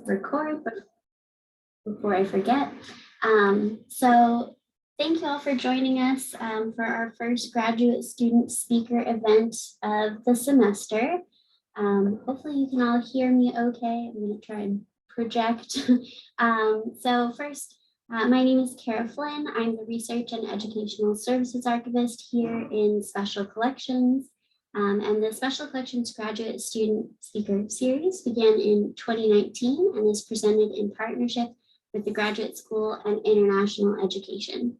record before I forget. So thank you all for joining us for our first graduate student speaker event of the semester. Hopefully you can all hear me okay. I'm going to try and project. So first, my name is Kara Flynn. I'm the Research and Educational Services Archivist here in Special Collections. And the Special Collections Graduate Student Speaker Series began in 2019 and is presented in partnership with the Graduate School and International Education.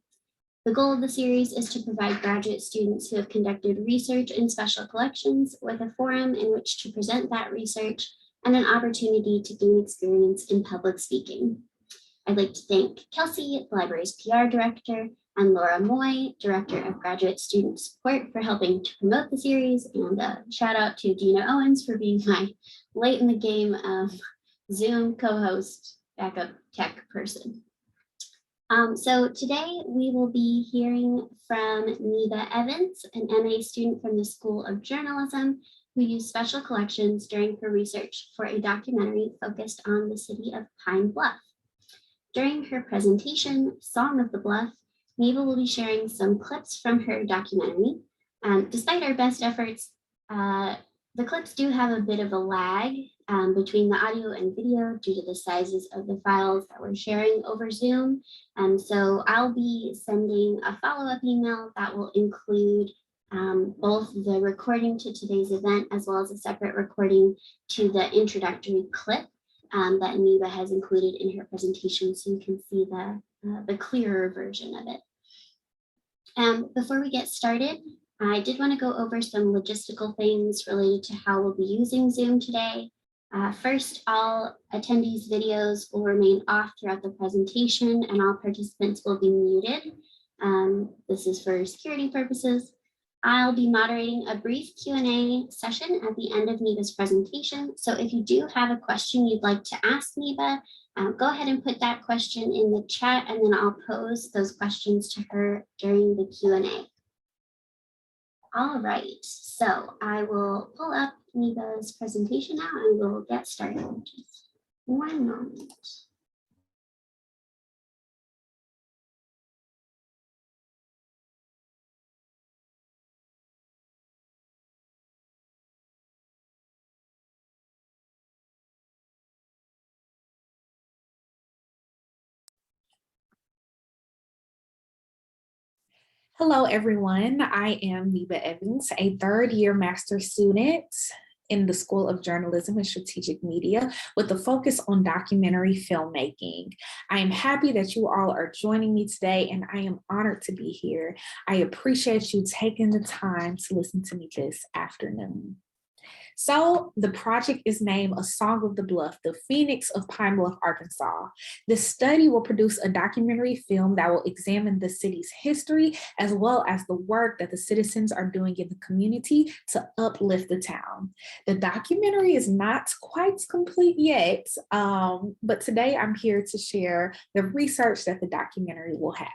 The goal of the series is to provide graduate students who have conducted research in special collections with a forum in which to present that research and an opportunity to gain experience in public speaking. I'd like to thank Kelsey, the library's PR director, and Laura Moy, Director of Graduate Student Support, for helping to promote the series, and a shout out to Dina Owens for being my late in the game Zoom co-host backup tech person. So today we will be hearing from Neba Evans, an MA student from the School of Journalism, who used special collections during her research for a documentary focused on the city of Pine Bluff. During her presentation, Song of the Bluff, Neba will be sharing some clips from her documentary. Despite our best efforts, the clips do have a bit of a lag between the audio and video due to the sizes of the files that we're sharing over Zoom. So I'll be sending a follow-up email that will include both the recording to today's event as well as a separate recording to the introductory clip that Neba has included in her presentation, so you can see the clearer version of it. Before we get started, I did want to go over some logistical things related to how we'll be using Zoom today. First, all attendees' videos will remain off throughout the presentation and all participants will be muted. This is for security purposes. I'll be moderating a brief Q&A session at the end of Neba's presentation. So if you do have a question you'd like to ask Neba, go ahead and put that question in the chat, and then I'll pose those questions to her during the Q&A. All right, so I will pull up Neba's presentation now and we'll get started. Just one moment. Hello, everyone. I am Neba Evans, a third-year master's student in the School of Journalism and Strategic Media with a focus on documentary filmmaking. I am happy that you all are joining me today, and I am honored to be here. I appreciate you taking the time to listen to me this afternoon. So the project is named A Song of the Bluff, the Phoenix of Pine Bluff, Arkansas. This study will produce a documentary film that will examine the city's history as well as the work that the citizens are doing in the community to uplift the town. The documentary is not quite complete yet, but today I'm here to share the research that the documentary will have.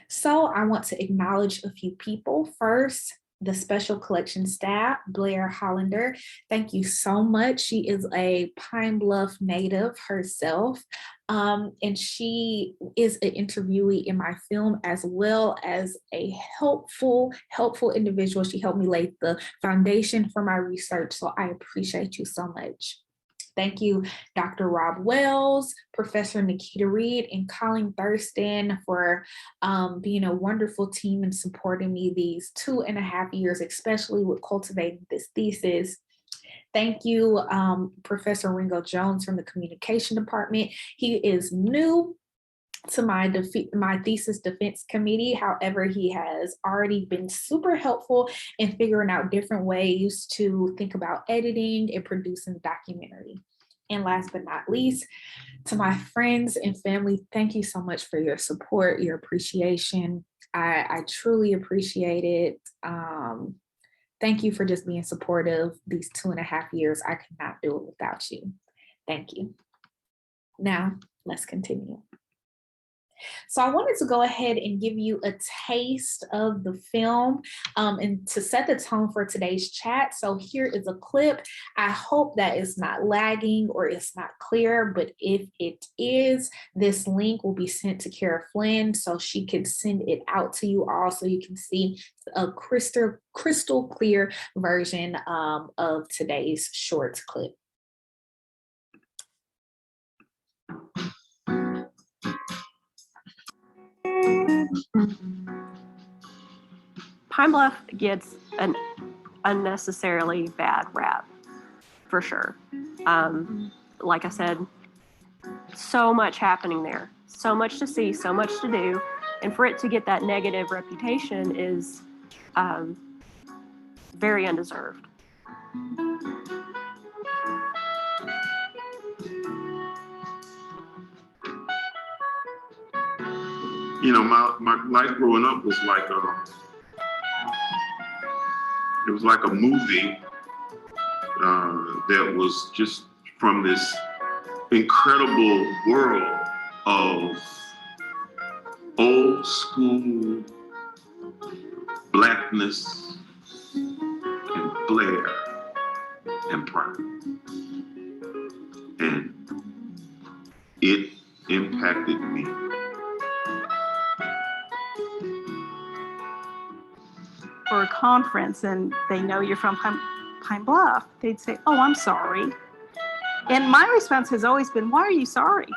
So I want to acknowledge a few people. First, the special collection staff, Blair Hollander. Thank you so much. She is a Pine Bluff native herself, and she is an interviewee in my film as well as a helpful individual. She helped me lay the foundation for my research, so I appreciate you so much. Thank you, Dr. Rob Wells, Professor Nikita Reed, and Colleen Thurston for being a wonderful team and supporting me these 2.5 years, especially with cultivating this thesis. Thank you, Professor Ringo Jones from the Communication Department. He is new to my thesis defense committee. However, he has already been super helpful in figuring out different ways to think about editing and producing the documentary. And last but not least, to my friends and family, thank you so much for your support, your appreciation. I truly appreciate it. Thank you for just being supportive these 2.5 years. I could not do it without you. Thank you. Now, let's continue. So I wanted to go ahead and give you a taste of the film and to set the tone for today's chat. So here is a clip. I hope that it's not lagging or it's not clear, but if it is, this link will be sent to Kara Flynn so she can send it out to you all so you can see a crystal clear version of today's short clip. Pine Bluff gets an unnecessarily bad rap, for sure. Like I said, so much happening there, so much to see, so much to do, and for it to get that negative reputation is very undeserved. You know, my life growing up was like it was like a movie that was just from this incredible world of old school blackness and Blair and Brown. And it impacted me. For a conference and they know you're from Pine Bluff, they'd say, "Oh, I'm sorry." And my response has always been, "Why are you sorry?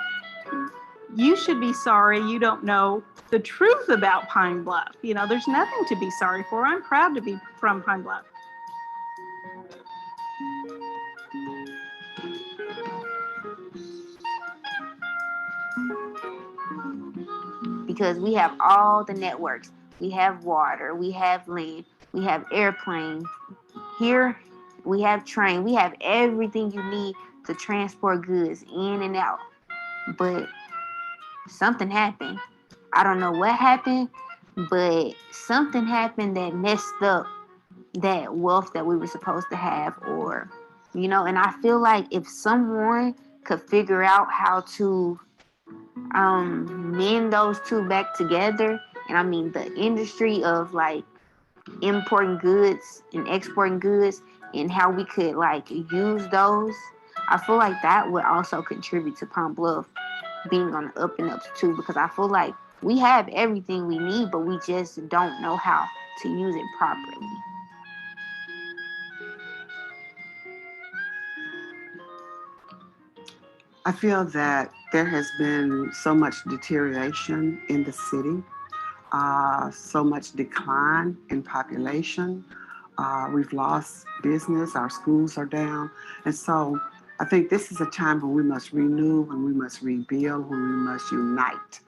You should be sorry you don't know the truth about Pine Bluff. You know, there's nothing to be sorry for. I'm proud to be from Pine Bluff." Because we have all the networks. We have water, we have land, we have airplanes. Here, we have train. We have everything you need to transport goods in and out. But something happened. I don't know what happened, but something happened that messed up that wealth that we were supposed to have, or, you know, and I feel like if someone could figure out how to mend those two back together, and I mean the industry of like importing goods and exporting goods and how we could like use those, I feel like that would also contribute to Pine Bluff being on the up and ups too, because I feel like we have everything we need, but we just don't know how to use it properly. I feel that there has been so much deterioration in the city, so much decline in population. We've lost business, our schools are down. And so I think this is a time when we must renew, when we must rebuild, when we must unite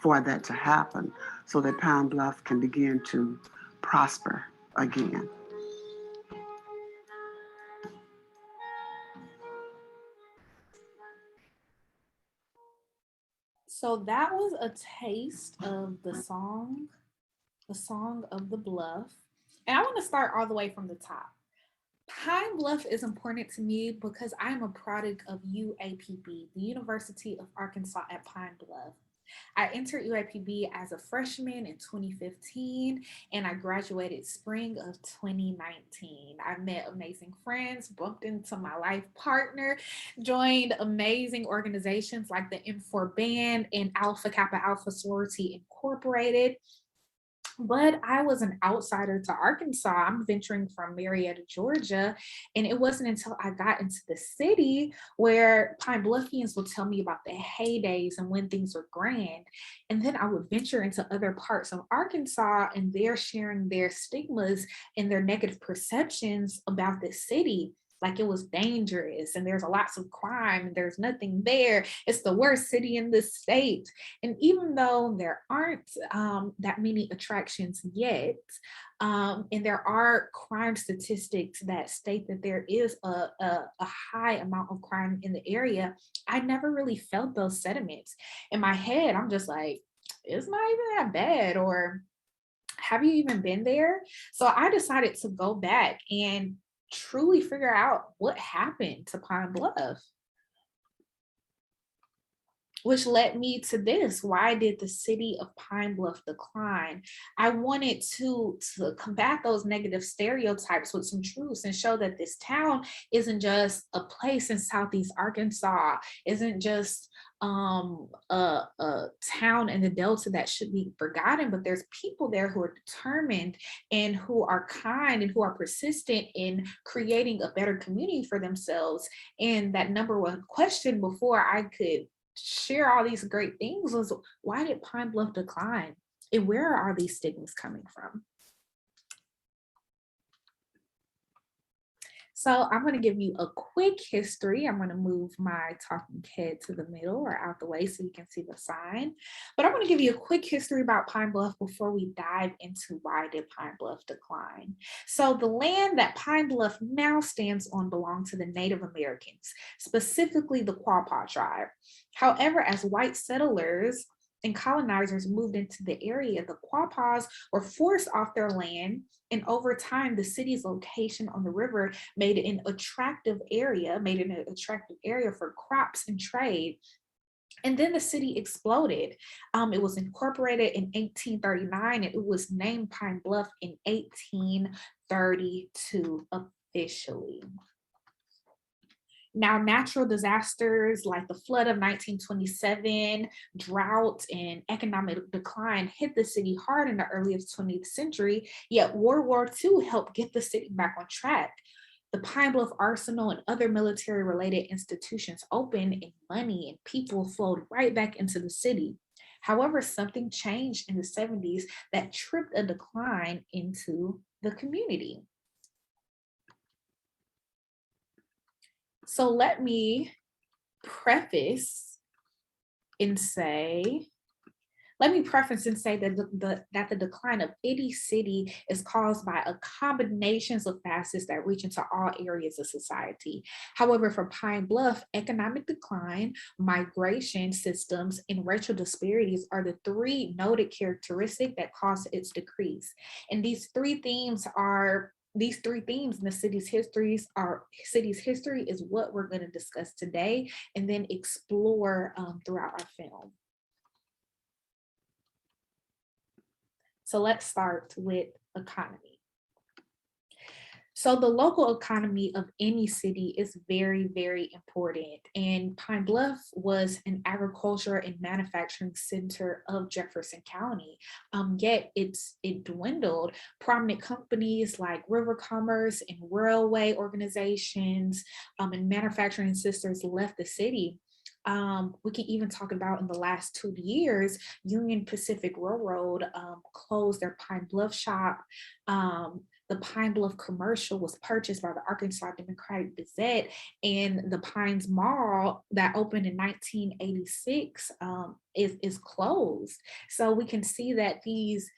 for that to happen so that Pine Bluff can begin to prosper again. So that was a taste of the song of the Bluff. And I want to start all the way from the top. Pine Bluff is important to me because I'm a product of UAPB, the University of Arkansas at Pine Bluff. I entered UAPB as a freshman in 2015 and I graduated spring of 2019. I met amazing friends, bumped into my life partner, joined amazing organizations like the M4 Band and Alpha Kappa Alpha Sorority Incorporated. But I was an outsider to Arkansas. I'm venturing from Marietta, Georgia. And it wasn't until I got into the city where Pine Bluffians would tell me about the heydays and when things were grand. And then I would venture into other parts of Arkansas and they're sharing their stigmas and their negative perceptions about the city. Like it was dangerous and there's lots of crime and there's nothing there. It's the worst city in the state. And even though there aren't that many attractions yet, and there are crime statistics that state that there is a high amount of crime in the area, I never really felt those sentiments. In my head, I'm just like, it's not even that bad, or have you even been there? So I decided to go back and truly figure out what happened to Pine Bluff. which led me to this. Why did the city of Pine Bluff decline? I wanted to combat those negative stereotypes with some truths and show that this town isn't just a place in Southeast Arkansas, isn't just a town in the Delta that should be forgotten, but there's people there who are determined and who are kind and who are persistent in creating a better community for themselves. And that number one question before I could share all these great things was, why did Pine Bluff decline? And where are these stigmas coming from? So I'm going to give you a quick history. I'm going to move my talking head to the middle or out the way so you can see the sign. But I'm going to give you a quick history about Pine Bluff before we dive into why did Pine Bluff decline. So the land that Pine Bluff now stands on belonged to the Native Americans, specifically the Quapaw tribe. However, as white settlers and colonizers moved into the area, the Quapaws were forced off their land, and over time, the city's location on the river made it an attractive area for crops and trade. And then the city exploded. It was incorporated in 1839, and it was named Pine Bluff in 1832 officially. Now, natural disasters like the flood of 1927, drought, and economic decline hit the city hard in the early 20th century, yet World War II helped get the city back on track. The Pine Bluff Arsenal and other military-related institutions opened, and money and people flowed right back into the city. However, something changed in the 70s that tripped a decline into the community. So let me preface and say that the decline of any city is caused by a combination of factors that reach into all areas of society. However, for Pine Bluff, economic decline, migration systems, and racial disparities are the three noted characteristics that cause its decrease. And these three themes in the city's history is what we're going to discuss today and then explore throughout our film. So let's start with economy. So the local economy of any city is very, very important. And Pine Bluff was an agriculture and manufacturing center of Jefferson County. Yet it dwindled. Prominent companies like River Commerce and railway organizations and manufacturing sisters left the city. We can even talk about in the last 2 years, Union Pacific Railroad closed their Pine Bluff shop. The Pine Bluff commercial was purchased by the Arkansas Democratic Gazette, and the Pines Mall that opened in 1986 is closed. So we can see that these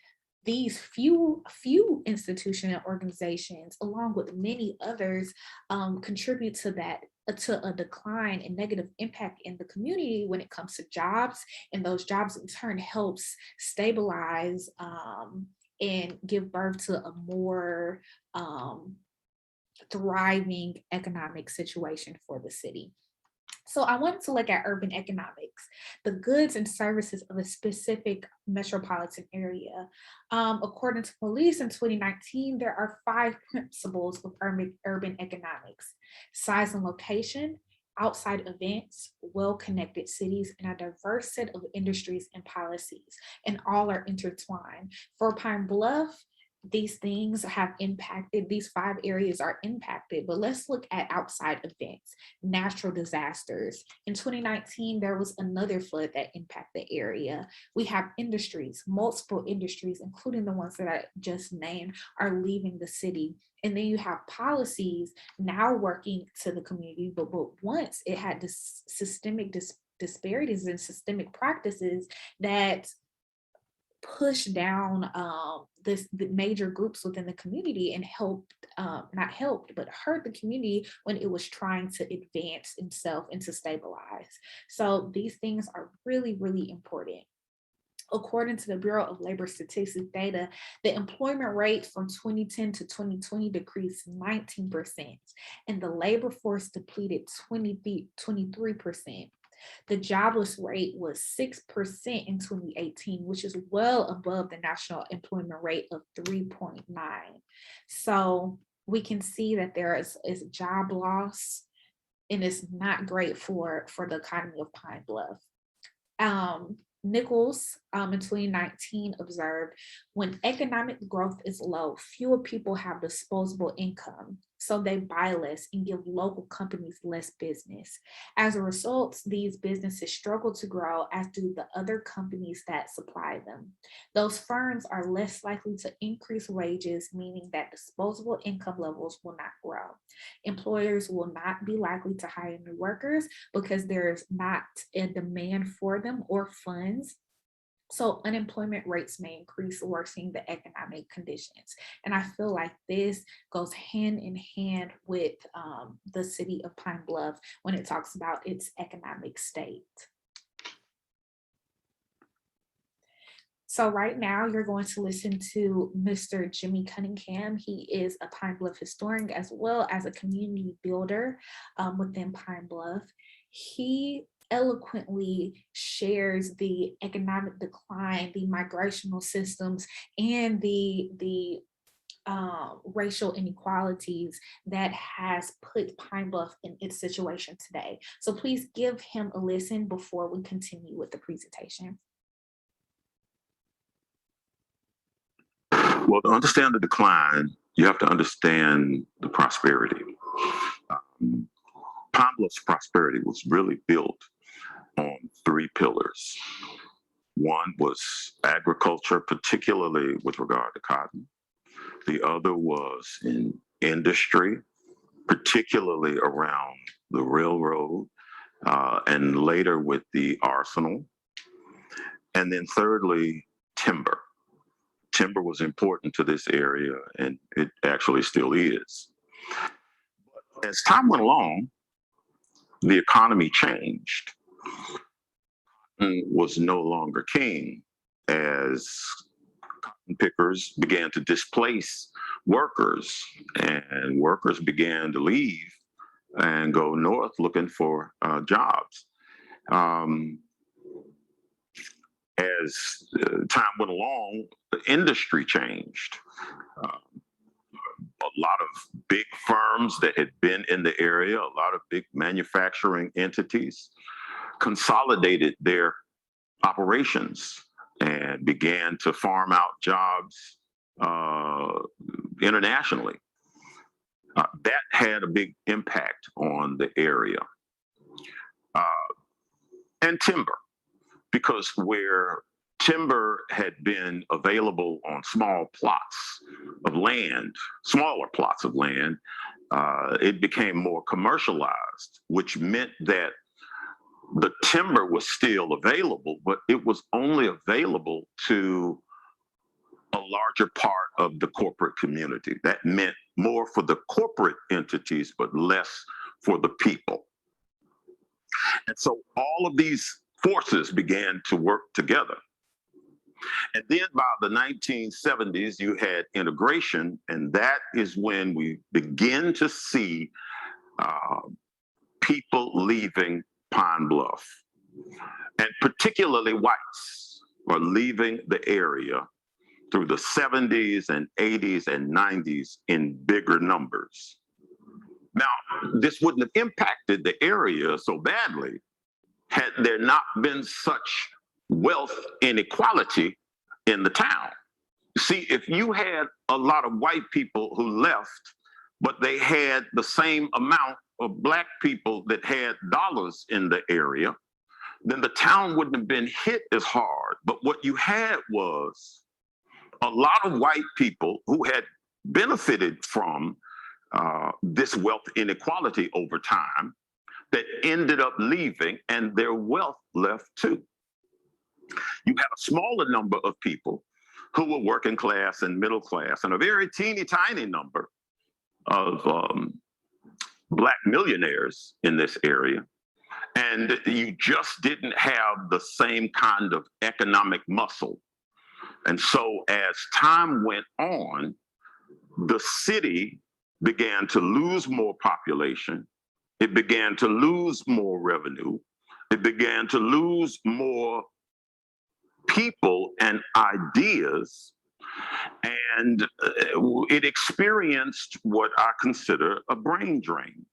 few institutions and organizations, along with many others, contribute to a decline and negative impact in the community when it comes to jobs, and those jobs in turn helps stabilize and give birth to a more thriving economic situation for the city. So I wanted to look at urban economics, the goods and services of a specific metropolitan area. According to police in 2019, there are 5 principles of urban economics: size and location, outside events, well-connected cities, and a diverse set of industries and policies, and all are intertwined. For Pine Bluff, these things have impacted, these 5 areas are impacted, but let's look at outside events, natural disasters. In 2019, there was another flood that impacted the area. We have industries, multiple industries, including the ones that I just named, are leaving the city. And then you have policies now working to the community, but once it had this systemic disparities and systemic practices that push down the major groups within the community and but hurt the community when it was trying to advance itself and to stabilize. So these things are really, really important. According to the Bureau of Labor Statistics data, the employment rate from 2010 to 2020 decreased 19%, and the labor force depleted 23%. The jobless rate was 6% in 2018, which is well above the national employment rate of 3.9. So we can see that there is job loss, and it's not great for the economy of Pine Bluff. Nichols in 2019 observed, when economic growth is low, fewer people have disposable income, so they buy less and give local companies less business. As a result, these businesses struggle to grow, as do the other companies that supply them. Those firms are less likely to increase wages, meaning that disposable income levels will not grow. Employers will not be likely to hire new workers because there's not a demand for them or funds. So unemployment rates may increase, worsening the economic conditions. And I feel like this goes hand in hand with the city of Pine Bluff when it talks about its economic state. So right now you're going to listen to Mr. Jimmy Cunningham. He is a Pine Bluff historian as well as a community builder within Pine Bluff. He eloquently shares the economic decline, the migrational systems, and the racial inequalities that has put Pine Bluff in its situation today. So please give him a listen before we continue with the presentation. Well, to understand the decline, you have to understand the prosperity. Pine Bluff's prosperity was really built on three pillars. One was agriculture, particularly with regard to cotton. The other was in industry, particularly around the railroad, and later with the arsenal. And then thirdly, timber. Timber was important to this area, and it actually still is. But as time went along, the economy changed. Cotton was no longer king, as cotton pickers began to displace workers, and workers began to leave and go north looking for jobs. As time went along, the industry changed. A lot of big firms that had been in the area, a lot of big manufacturing entities, consolidated their operations and began to farm out jobs internationally. That had a big impact on the area. And timber, because where timber had been available on small plots of land, smaller plots of land, it became more commercialized, which meant that the timber was still available, but it was only available to a larger part of the corporate community. That meant more for the corporate entities, but less for the people. And so all of these forces began to work together. And then by the 1970s, you had integration, and that is when we begin to see people leaving Pine Bluff, and particularly whites are leaving the area through the 70s and 80s and 90s in bigger numbers. Now, this wouldn't have impacted the area so badly had there not been such wealth inequality in the town. See, if you had a lot of white people who left, but they had the same amount of Black people that had dollars in the area, then the town wouldn't have been hit as hard. But what you had was a lot of white people who had benefited from this wealth inequality over time that ended up leaving, and their wealth left too. You had a smaller number of people who were working class and middle class, and a very teeny tiny number of Black millionaires in this area. And you just didn't have the same kind of economic muscle. And so as time went on, the city began to lose more population. It began to lose more revenue. It began to lose more people and ideas, and it experienced what I consider a brain drain.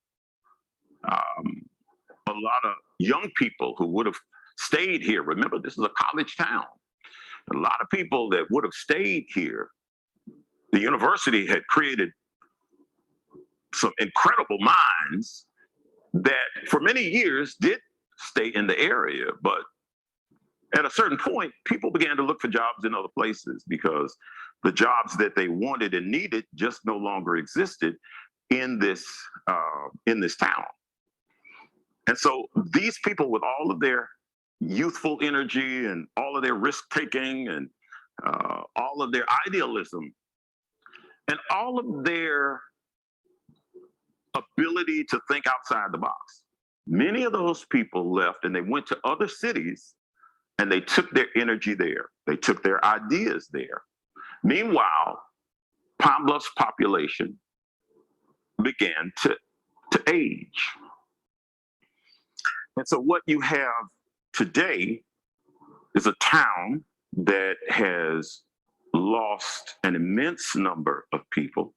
A lot of young people who would have stayed here, remember, this is a college town. A lot of people that would have stayed here, the university had created some incredible minds that for many years did stay in the area. But at a certain point, people began to look for jobs in other places because the jobs that they wanted and needed just no longer existed in this town. And so these people, with all of their youthful energy and all of their risk taking and all of their idealism and all of their ability to think outside the box, many of those people left and they went to other cities and they took their energy there. They took their ideas there. Meanwhile, Pine Bluff's population began to age. And so what you have today is a town that has lost an immense number of people.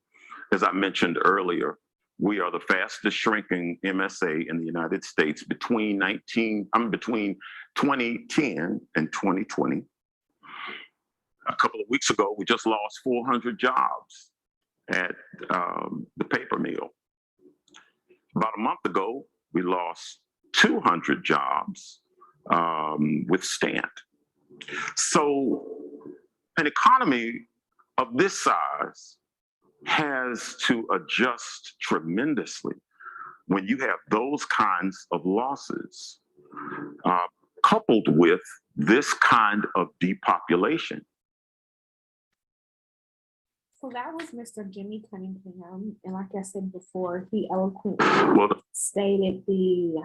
As I mentioned earlier, we are the fastest shrinking MSA in the United States between 2010 and 2020. A couple of weeks ago, we just lost 400 jobs at the paper mill. About a month ago, we lost 200 jobs with Stant. So an economy of this size has to adjust tremendously when you have those kinds of losses, coupled with this kind of depopulation. So that was Mr. Jimmy Cunningham, and like I said before, he eloquently stated the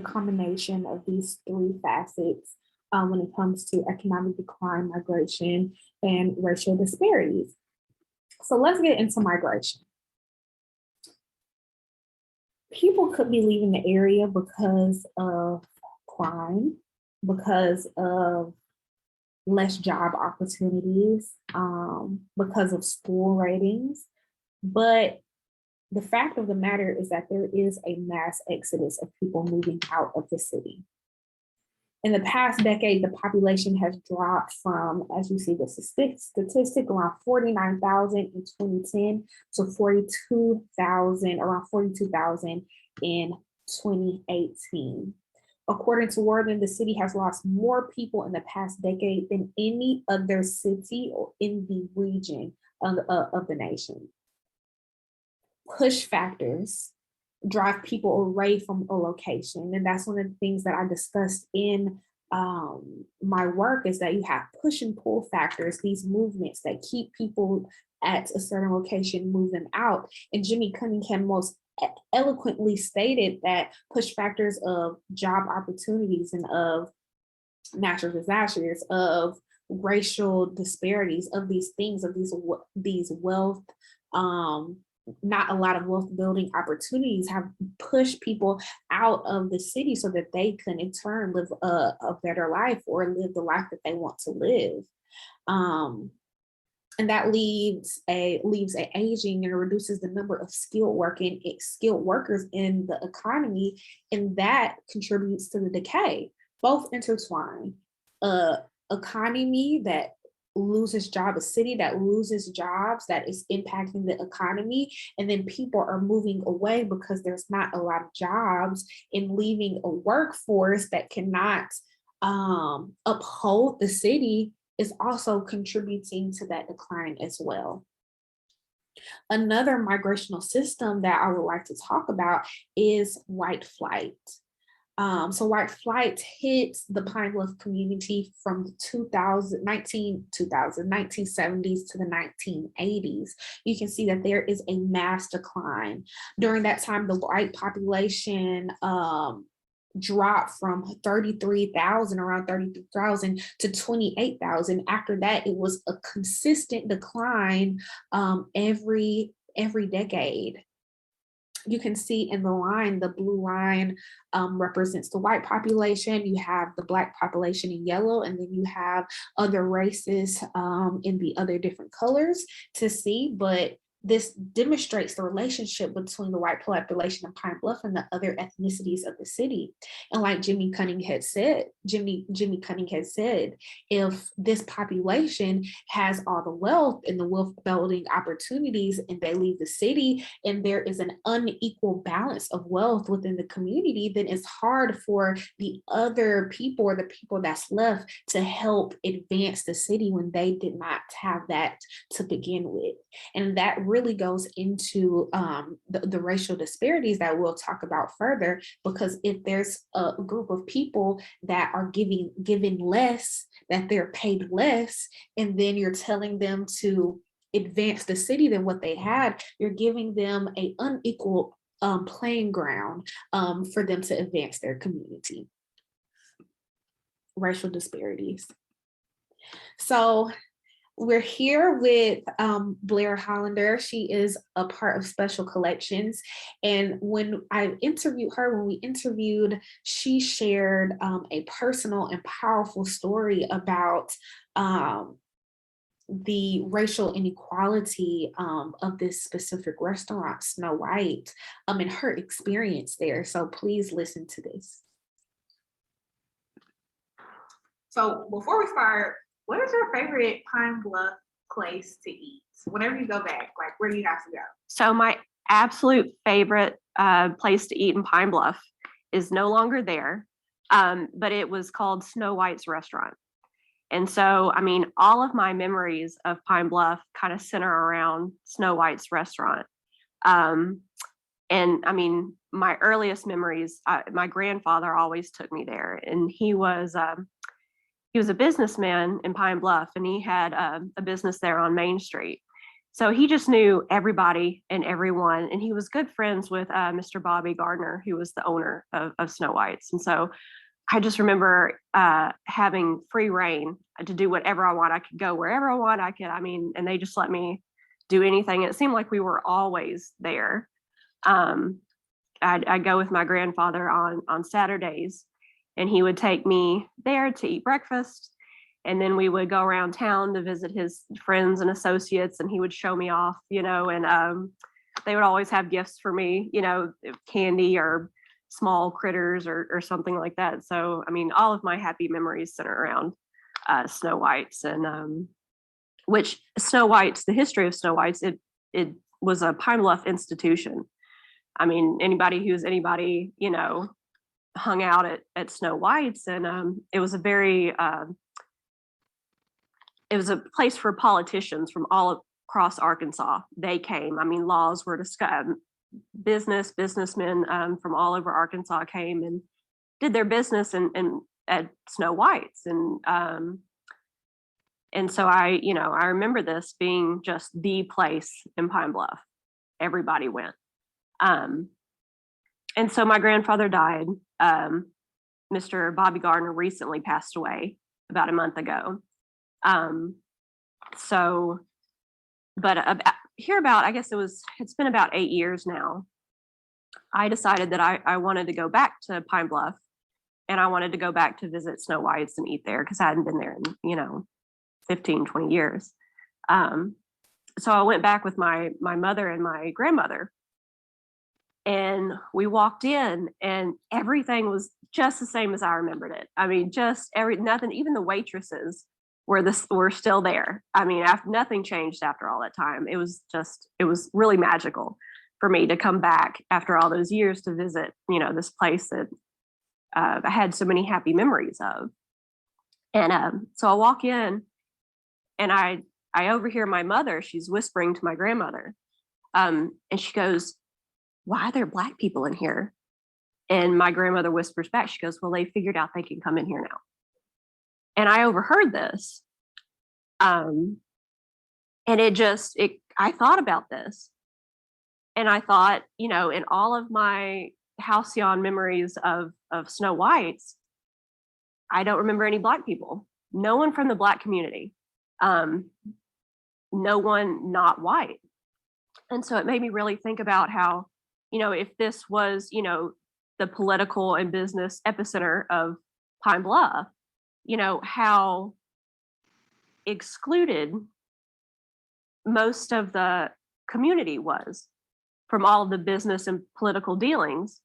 combination of these three facets when it comes to economic decline, migration, and racial disparities. So let's get into migration. People could be leaving the area because of crime, because of less job opportunities, because of school ratings. But the fact of the matter is that there is a mass exodus of people moving out of the city. In the past decade, the population has dropped from, as you see the statistic, around 49,000 in 2010 to around 42,000 in 2018. According to Worden, the city has lost more people in the past decade than any other city or in the region of the nation. Push factors drive people away from a location. And that's one of the things that I discussed in my work, is that you have push and pull factors, these movements that keep people at a certain location, move them out. And Jimmy Cunningham most eloquently stated that push factors of job opportunities and of natural disasters, of racial disparities, of these things, of these wealth, not a lot of wealth building opportunities have pushed people out of the city so that they can in turn live a better life or live the life that they want to live. And that leaves a aging and reduces the number of skilled workers in the economy, and that contributes to the decay. Both intertwine. Economy that loses jobs, a city that loses jobs, that is impacting the economy, and then people are moving away because there's not a lot of jobs, and leaving a workforce that cannot uphold the city is also contributing to that decline as well. Another migrational system that I would like to talk about is white flight. So white flight hit the Pine Bluff community from the 1970s to the 1980s. You can see that there is a mass decline. During that time, the white population dropped from around 33,000 to 28,000. After that, it was a consistent decline every decade. you can see in the line, the blue line represents the white population. You have the Black population in yellow, and then you have other races in the other different colors to see. But this demonstrates the relationship between the white population of Pine Bluff and the other ethnicities of the city. And like Jimmy Cunningham had said, if this population has all the wealth and the wealth building opportunities and they leave the city and there is an unequal balance of wealth within the community, then it's hard for the other people or the people that's left to help advance the city when they did not have that to begin with. And that really goes into the racial disparities that we'll talk about further, because if there's a group of people that are given less, that they're paid less, and then you're telling them to advance the city than what they had, you're giving them an unequal playing ground for them to advance their community. Racial disparities. So we're here with Blair Hollander. She is a part of Special Collections. And when we interviewed, she shared a personal and powerful story about the racial inequality of this specific restaurant, Snow White, and her experience there. So please listen to this. So before we start, what is your favorite Pine Bluff place to eat? Whenever you go back, like where do you have to go? So my absolute favorite place to eat in Pine Bluff is no longer there, but it was called Snow White's Restaurant. And so, I mean, all of my memories of Pine Bluff kind of center around Snow White's Restaurant. And I mean, my earliest memories, my grandfather always took me there, and he was a businessman in Pine Bluff, and he had a business there on Main Street. So he just knew everybody and everyone, and he was good friends with Mr. Bobby Gardner, who was the owner of Snow White's. And so I just remember having free reign to do whatever I want. I could go wherever I want. And they just let me do anything. It seemed like we were always there. I'd go with my grandfather on Saturdays, and he would take me there to eat breakfast. And then we would go around town to visit his friends and associates, and he would show me off, and they would always have gifts for me, candy or small critters or something like that. So, I mean, all of my happy memories center around Snow White's, and which Snow White's, the history of Snow White's, it was a Pine Bluff institution. I mean, anybody, hung out at Snow White's, and it was a very it was a place for politicians from all across Arkansas. They came. I mean, laws were discussed. Businessmen from all over Arkansas came and did their business and at Snow White's, and so I remember this being just the place in Pine Bluff. Everybody went. And so my grandfather died. Mr. Bobby Gardner recently passed away about a month ago. I guess it's been about 8 years now. I decided that I wanted to go back to Pine Bluff, and I wanted to go back to visit Snow White's and eat there because I hadn't been there in, 15, 20 years. So I went back with my mother and my grandmother, and we walked in, and everything was just the same as I remembered it. I mean, nothing, even the waitresses were still there. I mean, nothing changed after all that time. It was really magical for me to come back after all those years to visit, this place that I had so many happy memories of. And so I walk in, and I overhear my mother. She's whispering to my grandmother, and she goes, "Why are there Black people in here?" And my grandmother whispers back. She goes, "Well, they figured out they can come in here now." And I overheard this. And I thought about this. And I thought, in all of my halcyon memories of Snow White's, I don't remember any Black people. No one from the Black community. No one not white. And so it made me really think about how if this was, the political and business epicenter of Pine Bluff, how excluded most of the community was from all of the business and political dealings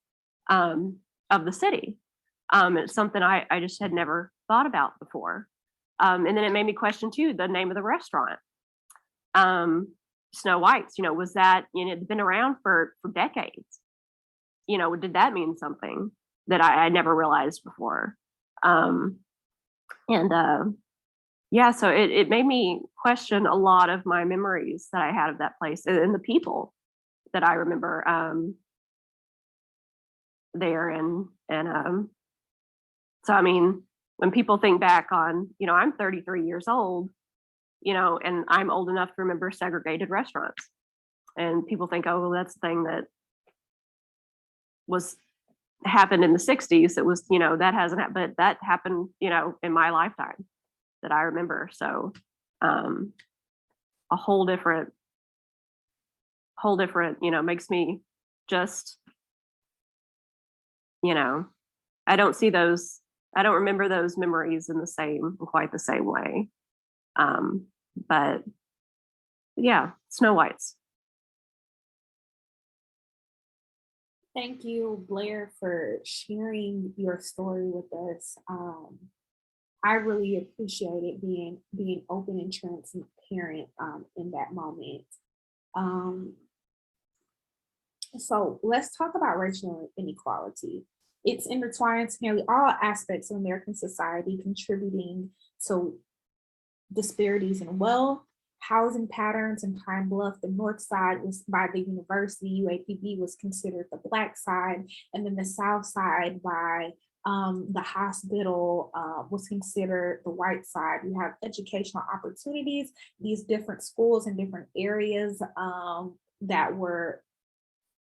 of the city. It's something I just had never thought about before. And then it made me question too, the name of the restaurant. Snow White's, was that, it'd been around for decades. Did that mean something that I never realized before? Yeah, so it made me question a lot of my memories that I had of that place and the people that I remember there. And so, I mean, when people think back on, I'm 33 years old, and I'm old enough to remember segregated restaurants. And people think, oh, well, that's the thing that happened in the 60s. It was, that hasn't happened, but that happened, in my lifetime that I remember. So a whole different, makes me just, I don't remember those memories in quite the same way. But yeah, Snow White's. Thank you, Blair, for sharing your story with us. I really appreciated being open and transparent in that moment. So let's talk about racial inequality. It's intertwined to nearly all aspects of American society, contributing to disparities in wealth, housing patterns. In Pine Bluff, the north side was by the university, UAPB was considered the Black side, and then the south side by the hospital was considered the white side. You have educational opportunities, these different schools in different areas that were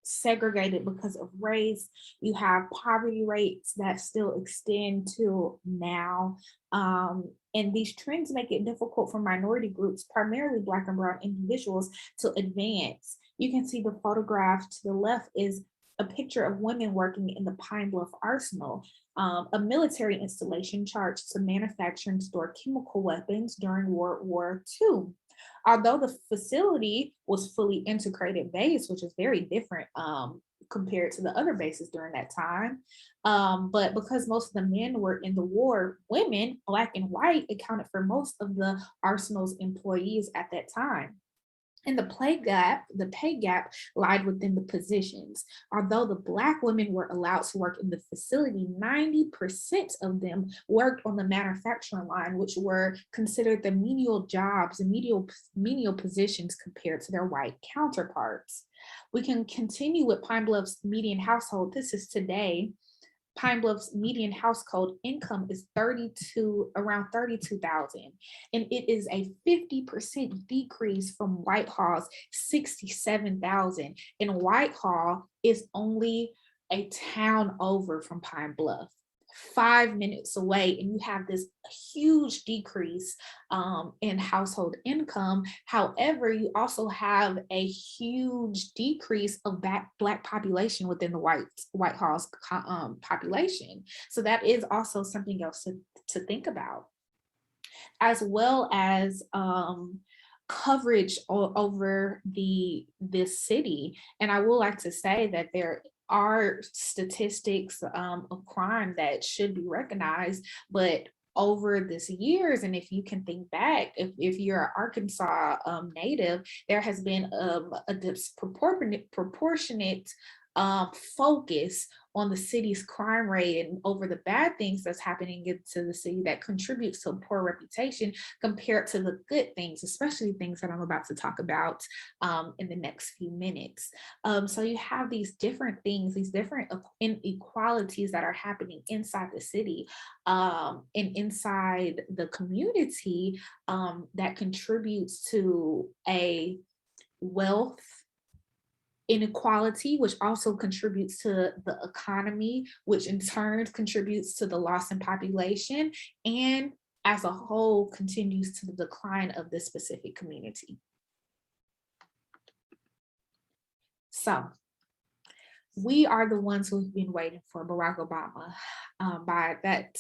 segregated because of race. You have poverty rates that still extend to now. And these trends make it difficult for minority groups, primarily Black and Brown individuals, to advance. You can see the photograph to the left is a picture of women working in the Pine Bluff Arsenal, a military installation charged to manufacture and store chemical weapons during World War II. Although the facility was fully integrated base, which is very different compared to the other bases during that time. But because most of the men were in the war, women, Black and white, accounted for most of the Arsenal's employees at that time. And the pay gap lied within the positions. Although the Black women were allowed to work in the facility, 90% of them worked on the manufacturing line, which were considered the menial jobs and menial positions compared to their white counterparts. We can continue with Pine Bluff's median household. This is today. Pine Bluff's median household income is around 32,000, and it is a 50% decrease from Whitehall's 67,000. And Whitehall is only a town over from Pine Bluff, 5 minutes away, and you have this huge decrease in household income. However, you also have a huge decrease of Black population within the Whitehall's population. So that is also something else to think about, as well as coverage over this city. And I would like to say that there are statistics of crime that should be recognized, but over this years, and if you can think back, if you're an Arkansas native, there has been a disproportionate focus on the city's crime rate and over the bad things that's happening to the city that contributes to a poor reputation compared to the good things, especially things that I'm about to talk about in the next few minutes. So you have these different things, these different inequalities that are happening inside the city and inside the community that contributes to a wealth inequality, which also contributes to the economy, which in turn contributes to the loss in population, and as a whole continues to the decline of this specific community. So We are the ones who've been waiting for Barack Obama. By that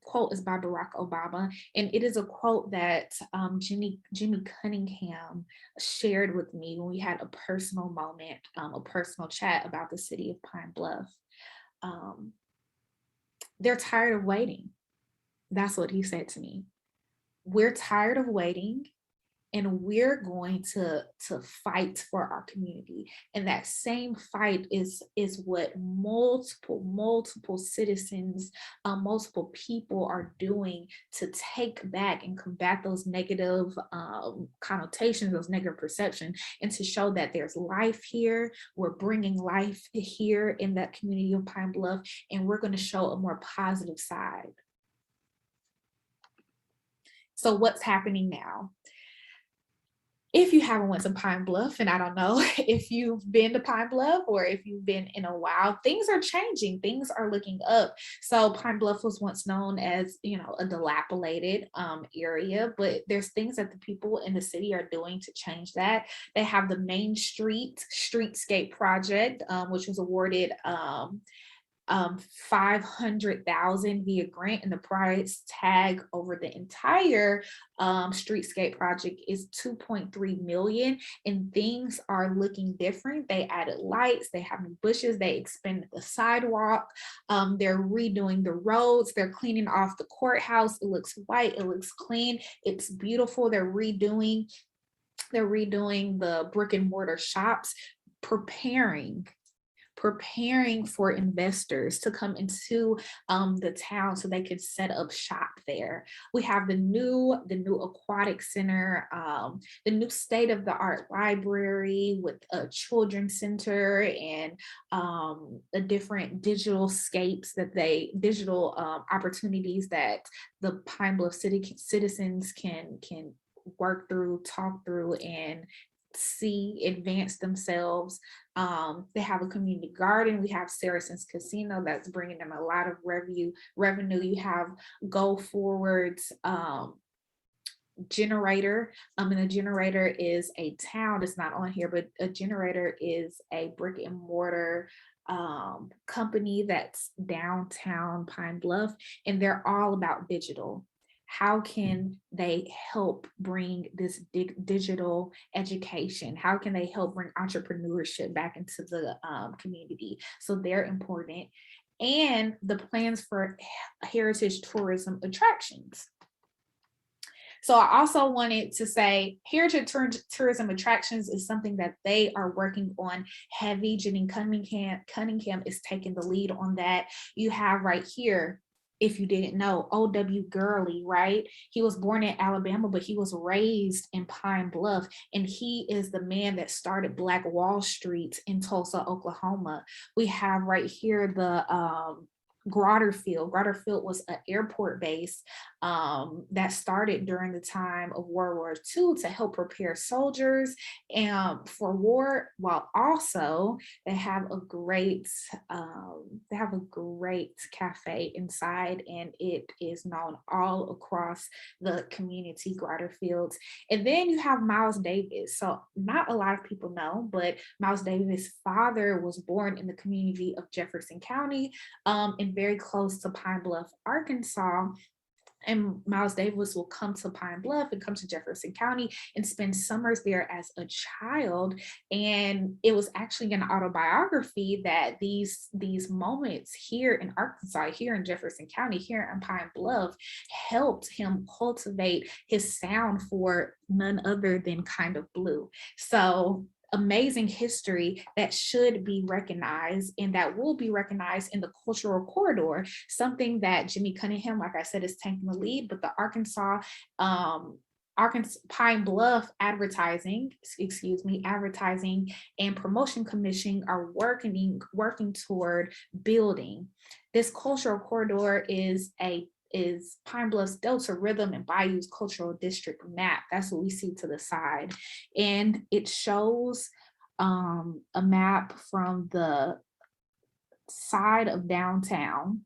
quote is by Barack Obama, and it is a quote that Jimmy Cunningham shared with me when we had a personal moment, a personal chat about the city of Pine Bluff. They're tired of waiting. That's what he said to me. We're tired of waiting, and we're going to fight for our community. And that same fight is what multiple citizens, multiple people are doing to take back and combat those negative connotations, those negative perceptions, and to show that there's life here. We're bringing life here in that community of Pine Bluff, and we're going to show a more positive side. So what's happening now? If you haven't went to Pine Bluff, and I don't know if you've been to Pine Bluff or if you've been in a while, things are changing, things are looking up. So Pine Bluff was once known as, a dilapidated area, but there's things that the people in the city are doing to change that. They have the Main Streetscape project, which was awarded $500,000 via grant, and the price tag over the entire streetscape project is $2.3 million, and things are looking different. They added lights, they have new bushes, they expanded the sidewalk, they're redoing the roads, they're cleaning off the courthouse. It looks white, it looks clean, it's beautiful. They're redoing the brick and mortar shops, preparing for investors to come into the town so they can set up shop there. We have the new aquatic center, the new state-of-the-art library with a children's center, and the different digital opportunities that the Pine Bluff city citizens can work through, talk through, and see advance themselves. They have a community garden. We have Saracen's Casino that's bringing them a lot of revenue. You have Go Forward's generator, and a generator is a town. It's not on here, but a generator is a brick and mortar company that's downtown Pine Bluff, and they're all about digital. How can they help bring this digital education? How can they help bring entrepreneurship back into the community? So they're important. And the plans for heritage tourism attractions. So I also wanted to say heritage tourism attractions is something that they are working on heavy. Jenny Cunningham is taking the lead on that. You have right here, if you didn't know, O.W. Gurley, right? He was born in Alabama, but he was raised in Pine Bluff, and he is the man that started Black Wall Street in Tulsa, Oklahoma. We have right here the Grotterfield. Grotterfield was an airport base that started during the time of World War II to help prepare soldiers for war, while also they have a great cafe inside, and it is known all across the community, Grotterfields. And then you have Miles Davis. So not a lot of people know, but Miles Davis' father was born in the community of Jefferson County, and very close to Pine Bluff, Arkansas. And Miles Davis will come to Pine Bluff and come to Jefferson County and spend summers there as a child. And it was actually an autobiography that these moments here in Arkansas, here in Jefferson County, here in Pine Bluff, helped him cultivate his sound for none other than Kind of Blue. So amazing history that should be recognized, and that will be recognized in the cultural corridor, something that Jimmy Cunningham, like I said, is taking the lead, but the Arkansas Pine Bluff advertising and promotion commission are working toward building. This cultural corridor is Pine Bluff's Delta Rhythm and Bayou's Cultural District map. That's what we see to the side. And it shows a map from the side of downtown,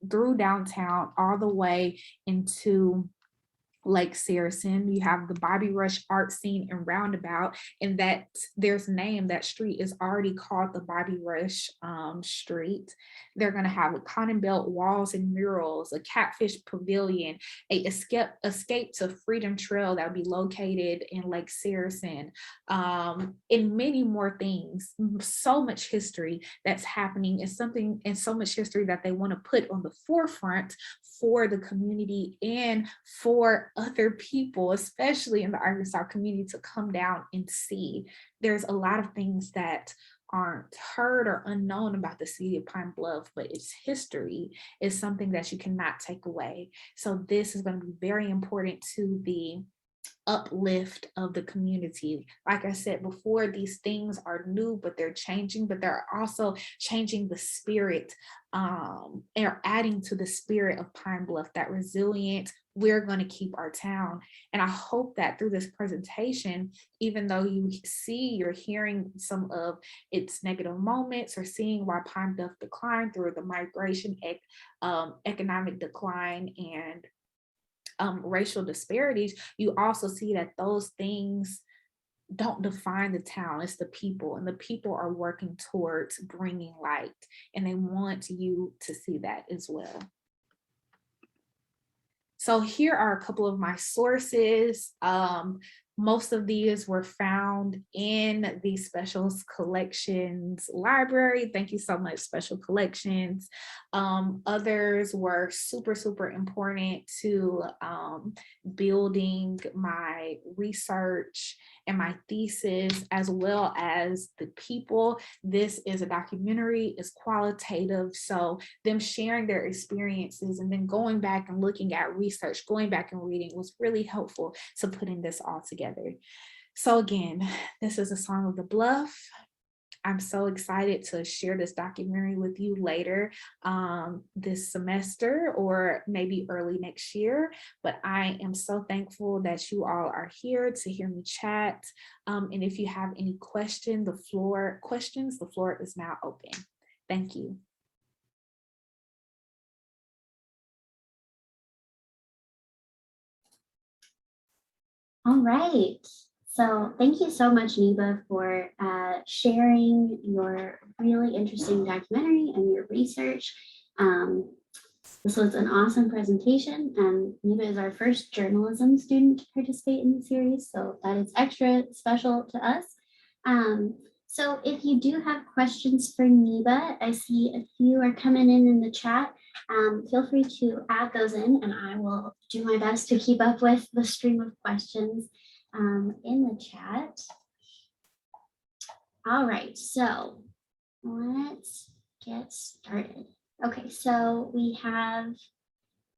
through downtown, all the way into Lake Saracen. You have the Bobby Rush art scene and roundabout, and that there's name, that street is already called the Bobby Rush Street. They're going to have a cotton belt walls and murals, a catfish pavilion, a escape to Freedom Trail that will be located in Lake Saracen, and many more things. So much history that's happening is something, and so much history that they want to put on the forefront for the community and for other people, especially in the Arkansas community, to come down and see. There's a lot of things that aren't heard or unknown about the city of Pine Bluff, but its history is something that you cannot take away. So this is going to be very important to the uplift of the community. Like I said before, these things are new, but they're changing, but they're also changing the spirit, and adding to the spirit of Pine Bluff, that resilient, we're going to keep our town. And I hope that through this presentation, even though you're hearing some of its negative moments or seeing why Pine Bluff declined through the migration, economic decline, and racial disparities, you also see that those things don't define the town. It's the people, and the people are working towards bringing light, and they want you to see that as well. So here are a couple of my sources. Most of these were found in the Special Collections library. Thank you so much, Special Collections. Others were super, super important to building my research and my thesis, as well as the people. This is a documentary, it's qualitative. So them sharing their experiences and then going back and looking at research, going back and reading was really helpful to putting this all together. So again, this is a Song of the Bluff. I'm so excited to share this documentary with you later this semester, or maybe early next year. But I am so thankful that you all are here to hear me chat. And if you have any questions, the floor is now open. Thank you. All right. So thank you so much, Neba, for sharing your really interesting documentary and your research. This was an awesome presentation, and Neba is our first journalism student to participate in the series, so that is extra special to us. So if you do have questions for Neba, I see a few are coming in the chat. Feel free to add those in, and I will do my best to keep up with the stream of questions in the chat. All right, so let's get started. Okay, so we have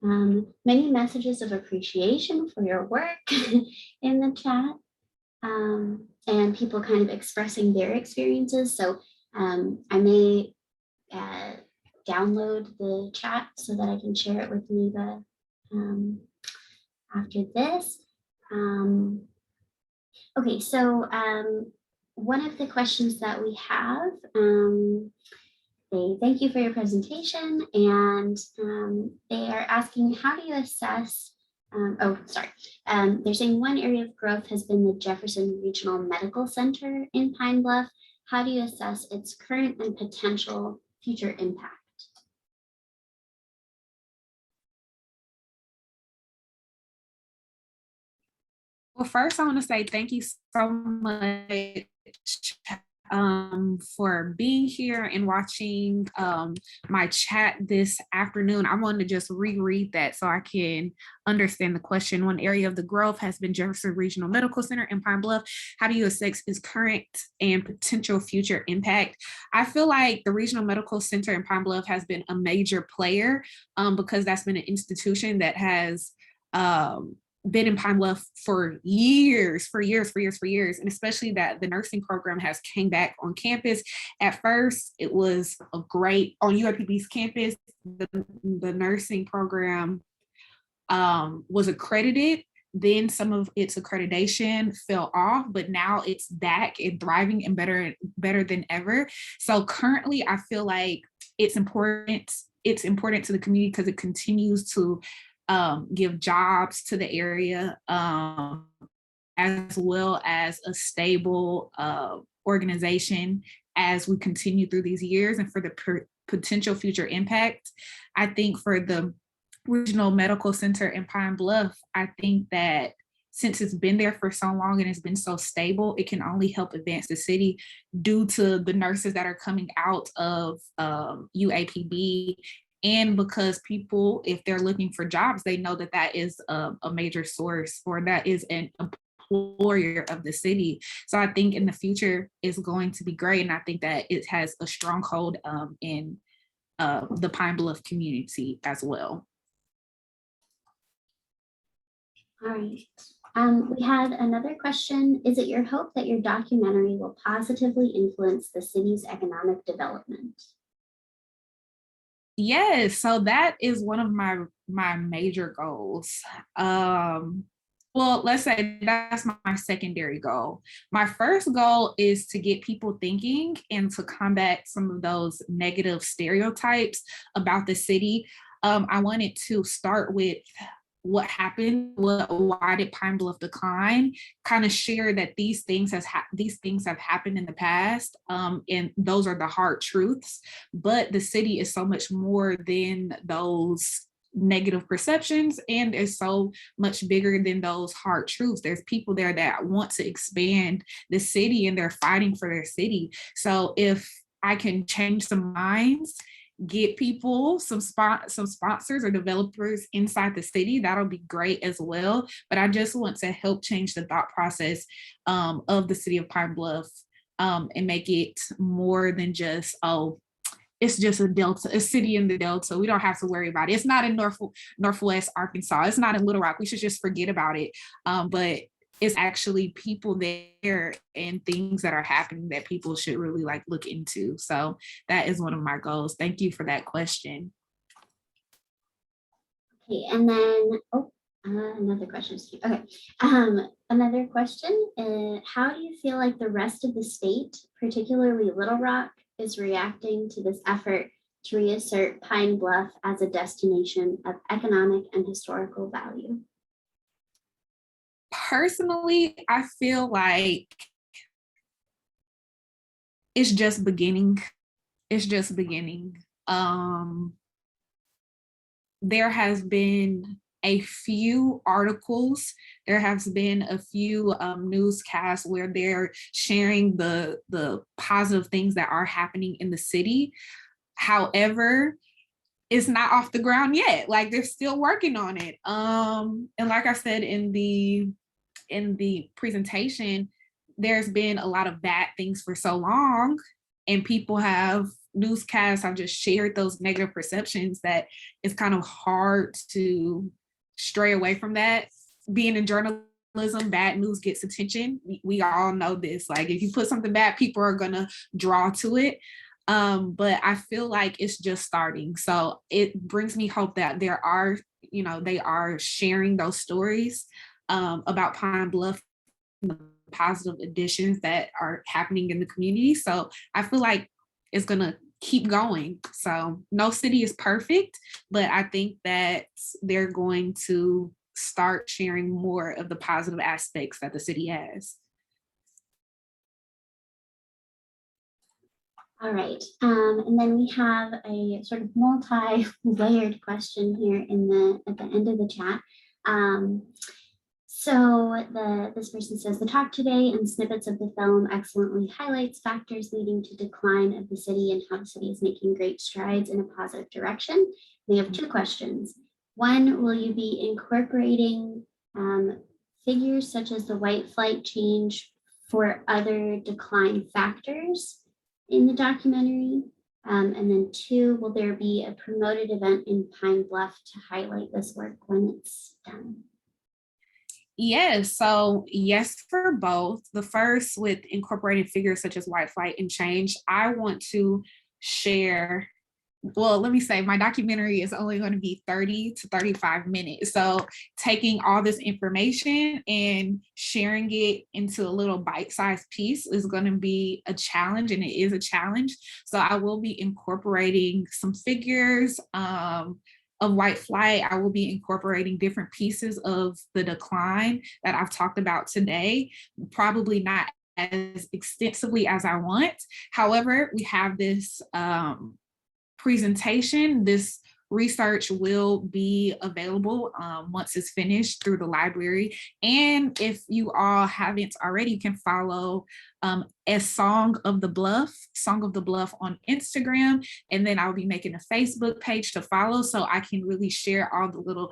many messages of appreciation for your work in the chat, and people kind of expressing their experiences. So I may download the chat so that I can share it with Neba after this. Okay, so one of the questions that we have, they thank you for your presentation, and they are asking, how do you assess, they're saying one area of growth has been the Jefferson Regional Medical Center in Pine Bluff. How do you assess its current and potential future impact? Well, first I want to say thank you so much for being here and watching my chat this afternoon. I wanted to just reread that so I can understand the question. One area of the growth has been Jefferson Regional Medical Center in Pine Bluff. How do you assess its current and potential future impact? I feel like the Regional Medical Center in Pine Bluff has been a major player because that's been an institution that has been in Pine Bluff for years, and especially that the nursing program has came back on campus. At first, it was a great, on UAPB's campus, the nursing program was accredited. Then some of its accreditation fell off, but now it's back and thriving and better than ever. So currently, I feel like it's important to the community because it continues to give jobs to the area, as well as a stable organization as we continue through these years, and for the potential future impact. I think for the Regional Medical Center in Pine Bluff, I think that since it's been there for so long and it's been so stable, it can only help advance the city due to the nurses that are coming out of UAPB. And because people, if they're looking for jobs, they know that that is a major source, or that is an employer of the city. So I think in the future it's going to be great. And I think that it has a stronghold in the Pine Bluff community as well. All right. We had another question. Is it your hope that your documentary will positively influence the city's economic development? Yes, so that is one of my major goals. Well, let's say that's my secondary goal. My first goal is to get people thinking and to combat some of those negative stereotypes about the city. I wanted to start with what happened, why did Pine Bluff decline, kind of share that these things have happened in the past, and those are the hard truths, but the city is so much more than those negative perceptions, and is so much bigger than those hard truths. There's people there that want to expand the city, and they're fighting for their city. So if I can change some minds, get people some sponsors or developers inside the city, that'll be great as well. But I just want to help change the thought process of the city of Pine Bluff, and make it more than just, oh, it's just a city in the Delta. We don't have to worry about it. It's not in Northwest Arkansas. It's not in Little Rock. We should just forget about it. But it's actually people there and things that are happening that people should really look into. So that is one of my goals. Thank you for that question. Okay, and then, another question. Okay, another question. How do you feel like the rest of the state, particularly Little Rock, is reacting to this effort to reassert Pine Bluff as a destination of economic and historical value? Personally, I feel like it's just beginning. It's just beginning. There has been a few articles, there has been a few newscasts where they're sharing the positive things that are happening in the city. However, it's not off the ground yet. They're still working on it. And like I said in the presentation, there's been a lot of bad things for so long, and newscasts have just shared those negative perceptions that it's kind of hard to stray away from that. Being in journalism, bad news gets attention. We all know this. If you put something bad, people are gonna draw to it. But I feel like it's just starting. So it brings me hope that they are sharing those stories about Pine Bluff, the positive additions that are happening in the community. So I feel like it's gonna keep going. So no city is perfect, but I think that they're going to start sharing more of the positive aspects that the city has. All right, and then we have a sort of multi-layered question here at the end of the chat. This person says, the talk today and snippets of the film excellently highlights factors leading to decline of the city and how the city is making great strides in a positive direction. We have two questions. One, will you be incorporating figures such as the white flight change for other decline factors in the documentary? And then two, will there be a promoted event in Pine Bluff to highlight this work when it's done? Yes, so yes for both. The first, with incorporating figures such as white flight and change, I want to share, well, let me say my documentary is only going to be 30 to 35 minutes. So taking all this information and sharing it into a little bite-sized piece is going to be a challenge, and it is a challenge. So I will be incorporating some figures, white flight, I will be incorporating different pieces of the decline that I've talked about today, probably not as extensively as I want. However, we have this presentation. This research will be available once it's finished through the library. And if you all haven't already, you can follow as Song of the Bluff on Instagram. And then I'll be making a Facebook page to follow so I can really share all the little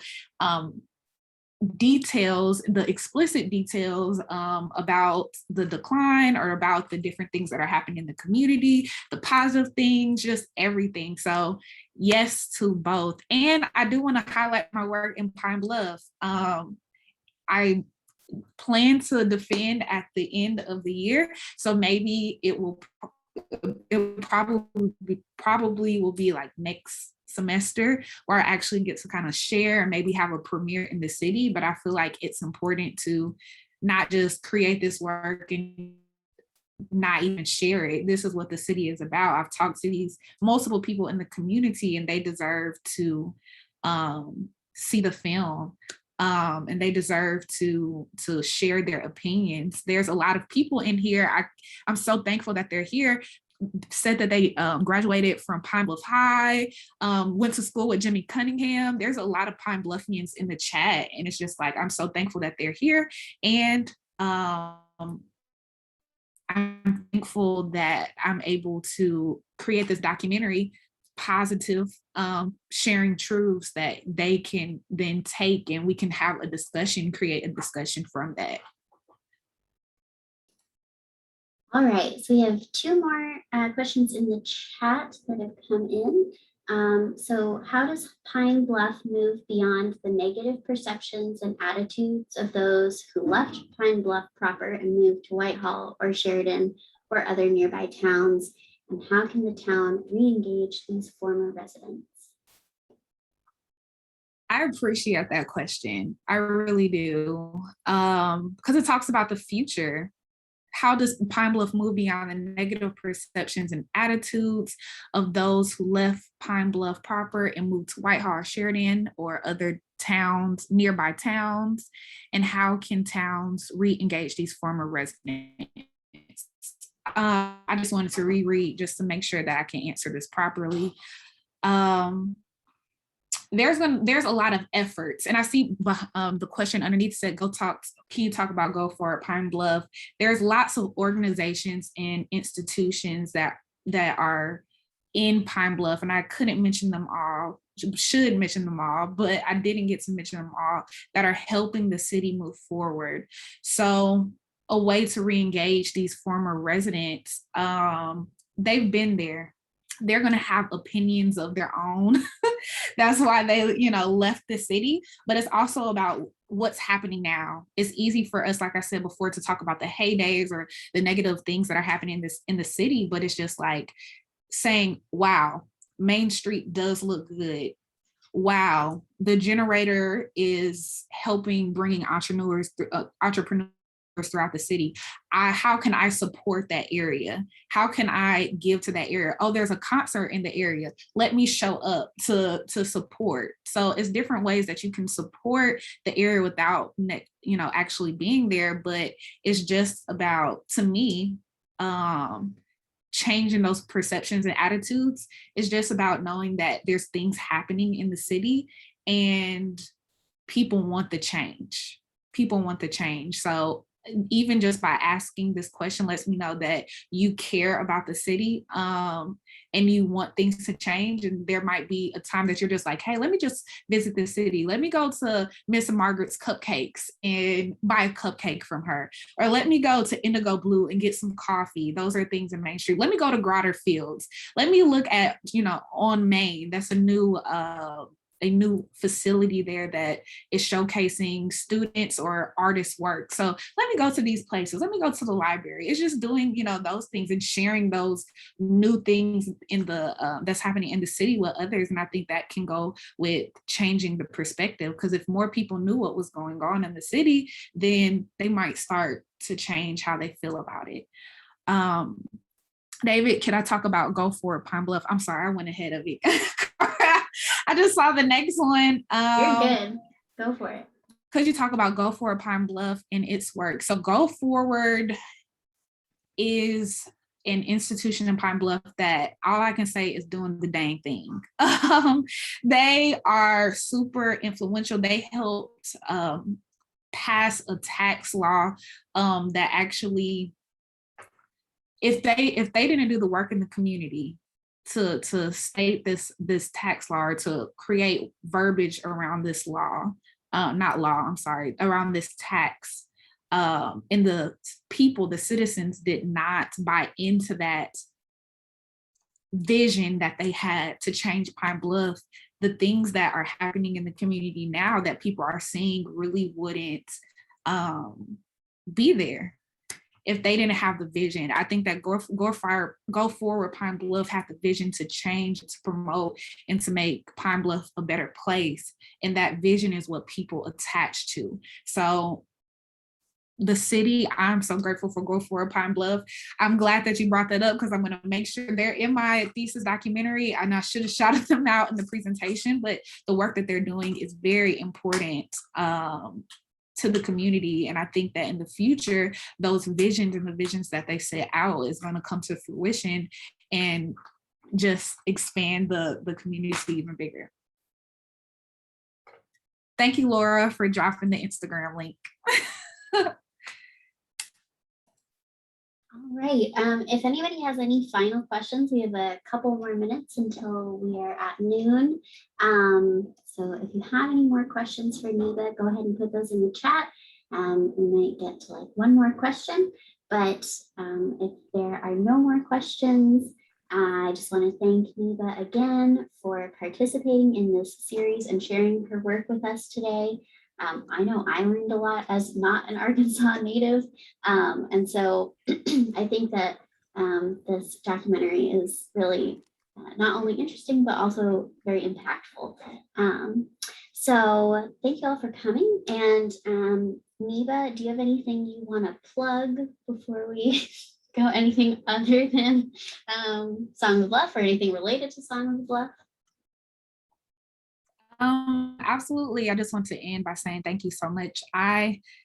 details, the explicit details about the decline or about the different things that are happening in the community, the positive things, just everything. So yes to both. And I do want to highlight my work in Pine Bluff. I plan to defend at the end of the year. So maybe it probably will be like next semester where I actually get to kind of share and maybe have a premiere in the city. But I feel like it's important to not just create this work and not even share it. This is what the city is about. I've talked to these multiple people in the community and they deserve to see the film. And they deserve to share their opinions. There's a lot of people in here. I'm so thankful that they're here. Said that they graduated from Pine Bluff High, went to school with Jimmy Cunningham. There's a lot of Pine Bluffians in the chat, and it's just like, I'm so thankful that they're here. And I'm thankful that I'm able to create this documentary, positive, sharing truths that they can then take and we can have a discussion, create a discussion from that. All right, so we have two more questions in the chat that have come in. So how does Pine Bluff move beyond the negative perceptions and attitudes of those who left Pine Bluff proper and moved to Whitehall or Sheridan or other nearby towns? And how can the town re-engage these former residents? I appreciate that question. I really do. Because it talks about the future. How does Pine Bluff move beyond the negative perceptions and attitudes of those who left Pine Bluff proper and moved to Whitehall, Sheridan, or other towns, nearby towns? And how can towns re-engage these former residents? I just wanted to reread just to make sure that I can answer this properly. There's a lot of efforts, and I see the question underneath said, can you talk about Go For It Pine Bluff? There's lots of organizations and institutions that are in Pine Bluff, and I couldn't mention them all, should mention them all, but I didn't get to mention them all, that are helping the city move forward. So a way to re-engage these former residents, they've been there. They're going to have opinions of their own. That's why they, left the city. But it's also about what's happening now. It's easy for us, like I said before, to talk about the heydays or the negative things that are happening in the city. But it's just like saying, wow, Main Street does look good. Wow, the generator is helping bringing entrepreneurs throughout the city. How can I support that area? How can I give to that area? Oh, there's a concert in the area. Let me show up to support. So it's different ways that you can support the area without, actually being there. But it's just about, to me, changing those perceptions and attitudes. It's just about knowing that there's things happening in the city and people want the change. So even just by asking this question lets me know that you care about the city, and you want things to change. And there might be a time that you're just like, hey, let me just visit the city. Let me go to Miss Margaret's Cupcakes and buy a cupcake from her. Or let me go to Indigo Blue and get some coffee. Those are things in Main Street. Let me go to Grotter Fields. Let me look at, on Main. That's a new facility there that is showcasing students or artists' work. So let me go to these places. Let me go to the library. It's just doing, those things and sharing those new things in the that's happening in the city with others. And I think that can go with changing the perspective, because if more people knew what was going on in the city, then they might start to change how they feel about it. David, can I talk about Go For It Pine Bluff? I'm sorry, I went ahead of it. I just saw the next one. You're good. Go for it. Could you talk about Go Forward Pine Bluff and its work? So Go Forward is an institution in Pine Bluff that all I can say is doing the dang thing. They are super influential. They helped pass a tax law that actually, if they didn't do the work in the community to state this tax law or to create verbiage around this law, around this tax, and the people, the citizens did not buy into that vision that they had to change Pine Bluff, the things that are happening in the community now that people are seeing really wouldn't be there if they didn't have the vision. I think that Go Forward Pine Bluff had the vision to change, to promote, and to make Pine Bluff a better place. And that vision is what people attach to. So the city, I'm so grateful for Go Forward Pine Bluff. I'm glad that you brought that up because I'm going to make sure they're in my thesis documentary, and I should have shouted them out in the presentation, but the work that they're doing is very important to the community. And I think that in the future, those visions and the visions that they set out is going to come to fruition and just expand the community even bigger. Thank you, Laura, for dropping the Instagram link. All right. If anybody has any final questions, we have a couple more minutes until we are at noon. So if you have any more questions for Neba, go ahead and put those in the chat. We might get to like one more question, but if there are no more questions, I just want to thank Neba again for participating in this series and sharing her work with us today. I know I learned a lot as not an Arkansas native. And so I think that this documentary is really not only interesting, but also very impactful. So thank you all for coming. And Neba, do you have anything you want to plug before we go? Anything other than Song of the Bluff or anything related to Song of the Bluff? Absolutely. I just want to end by saying thank you so much.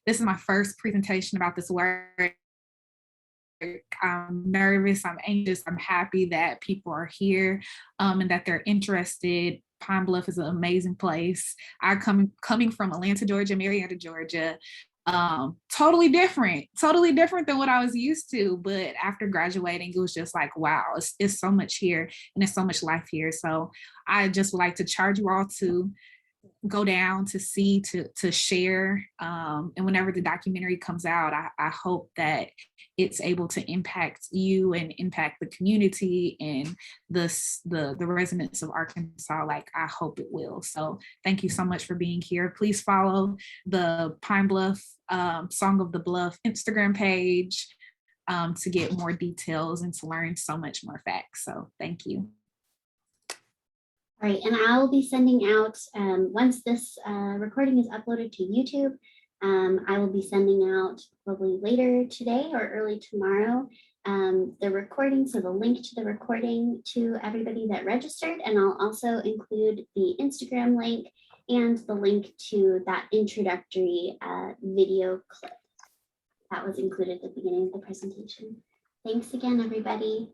This is my first presentation about this work. I'm nervous, I'm anxious, I'm happy that people are here and that they're interested. Pine Bluff is an amazing place. Coming from Atlanta, Georgia, Marietta, Georgia, totally different than what I was used to. But after graduating, it was just like, wow, it's so much here and there's so much life here. So I just would like to charge you all to go down to see, to share. And whenever the documentary comes out, I hope that it's able to impact you and impact the community and the residents of Arkansas like I hope it will. So thank you so much for being here. Please follow the Pine Bluff Song of the Bluff Instagram page to get more details and to learn so much more facts. So thank you. All right, and I'll be sending out, once this recording is uploaded to YouTube, I will be sending out probably later today or early tomorrow, the recording, so the link to the recording to everybody that registered, and I'll also include the Instagram link and the link to that introductory video clip that was included at the beginning of the presentation. Thanks again, everybody.